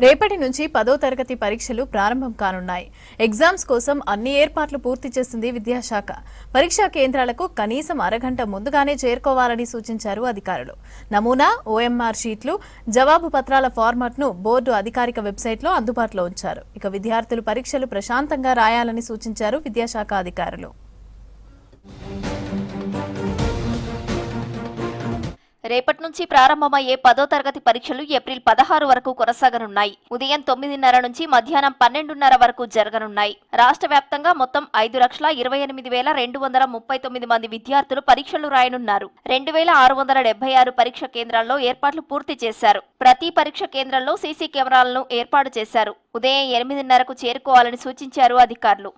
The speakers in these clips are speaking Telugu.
రేపటి నుంచి 10వ తరగతి పరీక్షలు ప్రారంభం కానున్నాయి. ఎగ్జామ్స్ కోసం అన్ని ఏర్పాట్లు పూర్తి చేసింది విద్యాశాఖ. పరీక్షా కేంద్రాలకు కనీసం అరగంట ముందుగానే చేరుకోవాలని సూచించారు అధికారులు. నమూనా ఓఎంఆర్ షీట్లు, జవాబు పత్రాల ఫార్మాట్ను బోర్డు అధికారిక వెబ్సైట్లో అందుబాటులో ఉంచారు. ఇక విద్యార్థులు పరీక్షలు ప్రశాంతంగా రాయాలని సూచించారు విద్యాశాఖ అధికారులు. రేపటి నుంచి ప్రారంభమయ్యే 10వ తరగతి పరీక్షలు ఏప్రిల్ 16 వరకు కొనసాగనున్నాయి. ఉదయం 9:30 నుంచి మధ్యాహ్నం 12:30 వరకు జరగనున్నాయి. రాష్ట్ర వ్యాప్తంగా మొత్తం 5,28,239 మంది విద్యార్థులు పరీక్షలు రాయనున్నారు. 2,676 పరీక్ష కేంద్రాల్లో ఏర్పాట్లు పూర్తి చేశారు. ప్రతి పరీక్ష కేంద్రంలో సీసీ కెమెరాలను ఏర్పాటు చేశారు. ఉదయం 8:30కు చేరుకోవాలని సూచించారు అధికారులు.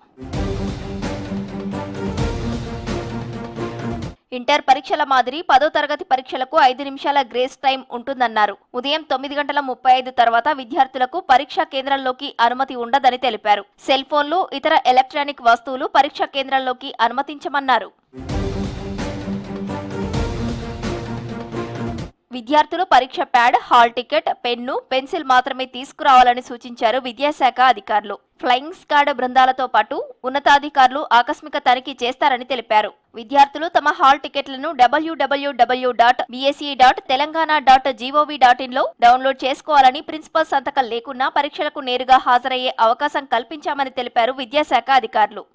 ఇంటర్ పరీక్షల మాదిరి 10వ తరగతి పరీక్షలకు 5 నిమిషాల గ్రేస్ టైం ఉంటుందన్నారు. ఉదయం 9:35 తర్వాత విద్యార్థులకు పరీక్షా కేంద్రంలోకి అనుమతి ఉండదని తెలిపారు. సెల్ ఫోన్లు, ఇతర ఎలక్ట్రానిక్ వస్తువులు పరీక్షా కేంద్రంలోకి అనుమతించమన్నారు. విద్యార్థులు పరీక్ష pad, hall ticket, pen, pencil మాత్రమే తీసుకురావాలని సూచించారు విద్యాశాఖ అధికారులు. ఫ్లయింగ్ స్క్వాడ్ బృందాలతో పాటు ఉన్నతాధికారులు ఆకస్మిక తనిఖీ చేస్తారని తెలిపారు. విద్యార్థులు తమ హాల్ టికెట్లను www.bse.telangana.gov.in లో డౌన్లోడ్ చేసుకోవాలని, ప్రిన్సిపల్ సంతకం లేకున్నా పరీక్షలకు నేరుగా హాజరయ్యే అవకాశం కల్పించామని తెలిపారు విద్యాశాఖ అధికారులు.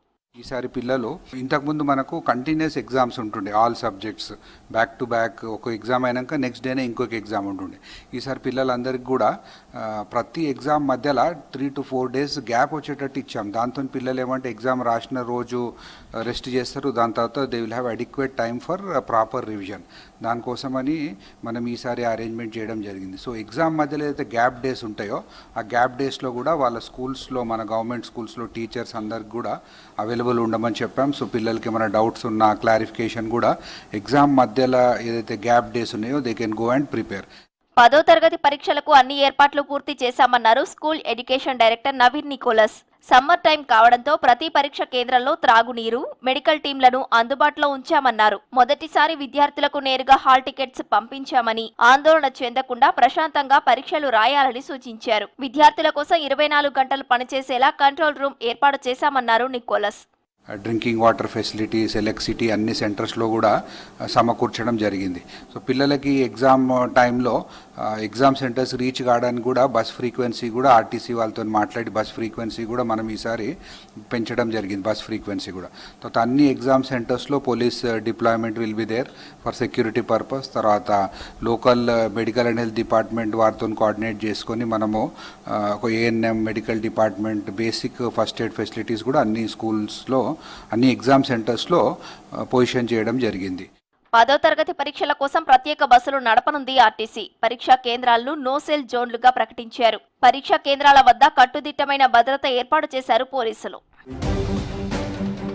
ఈసారి పిల్లలు ఇంతకుముందు మనకు కంటిన్యూస్ ఎగ్జామ్స్ ఉంటుండే, all subjects back to back. ఒక ఎగ్జామ్ అయినాక నెక్స్ట్ డేనే ఇంకొక ఎగ్జామ్ ఉంటుండే. ఈసారి పిల్లలందరికీ కూడా ప్రతి ఎగ్జామ్ మధ్యలో 3 to 4 days గ్యాప్ వచ్చేటట్టు ఇచ్చాం. దాంతో పిల్లలు ఏమంటే ఎగ్జామ్ రాసిన రోజు రెస్ట్ చేస్తారు, దాని తర్వాత they will have adequate time for proper revision. దానికోసమని మనం ఈసారి అరేంజ్మెంట్ చేయడం జరిగింది. సో ఎగ్జామ్ మధ్యలో ఏదైతే గ్యాప్ డేస్ ఉంటాయో ఆ గ్యాప్ డేస్లో కూడా వాళ్ళ స్కూల్స్లో, మన గవర్నమెంట్ స్కూల్స్లో టీచర్స్ అందరికి కూడా అవైలబుల్ ఉండమని చెప్పాం. సో పిల్లలకి ఏమైనా డౌట్స్ ఉన్నా క్లారిఫికేషన్ కూడా ఎగ్జామ్ మధ్యలో ఏదైతే గ్యాప్ డేస్ ఉన్నాయో they can go and prepare. 10వ తరగతి పరీక్షలకు అన్ని ఏర్పాట్లు పూర్తి చేశామన్నారు school education director Naveen Nicholas. Summer time కావడంతో ప్రతి పరీక్ష కేంద్రంలో త్రాగునీరు, మెడికల్ టీంలను అందుబాటులో ఉంచామన్నారు. మొదటిసారి విద్యార్థులకు నేరుగా హాల్ టికెట్స్ పంపించామని, ఆందోళన చెందకుండా ప్రశాంతంగా పరీక్షలు రాయాలని సూచించారు. విద్యార్థుల కోసం 24 గంటలు పనిచేసేలా కంట్రోల్ రూమ్ ఏర్పాటు చేశామన్నారు Nicholas. Drinking water facilities, electricity అన్ని సెంటర్స్లో కూడా సమకూర్చడం జరిగింది. సో పిల్లలకి ఎగ్జామ్ టైంలో ఎగ్జామ్ సెంటర్స్ రీచ్ కావడానికి కూడా బస్ ఫ్రీక్వెన్సీ కూడా ఆర్టీసీ వాళ్ళతో మాట్లాడి బస్ ఫ్రీక్వెన్సీ కూడా మనం ఈసారి పెంచడం జరిగింది. బస్ ఫ్రీక్వెన్సీ కూడా తర్వాత అన్ని ఎగ్జామ్ సెంటర్స్లో police deployment will be there for security purpose. తర్వాత local medical and health department వారితో కోఆర్డినేట్ చేసుకొని మనము ఒక ANM, medical department, basic first aid facilities కూడా అన్ని స్కూల్స్లో, అన్ని ఎగ్జామ్ సెంటర్స్లో పొజిషన్ చేయడం జరిగింది. 10వ తరగతి పరీక్షల కోసం ప్రత్యేక బస్సులు నడపనుంది ఆర్టీసీ. పరీక్షా కేంద్రాలను నో సెల్ జోన్లుగా ప్రకటించారు. పరీక్షా కేంద్రాల వద్ద కట్టుదిట్టమైన భద్రత ఏర్పాటు చేశారు పోలీసులు.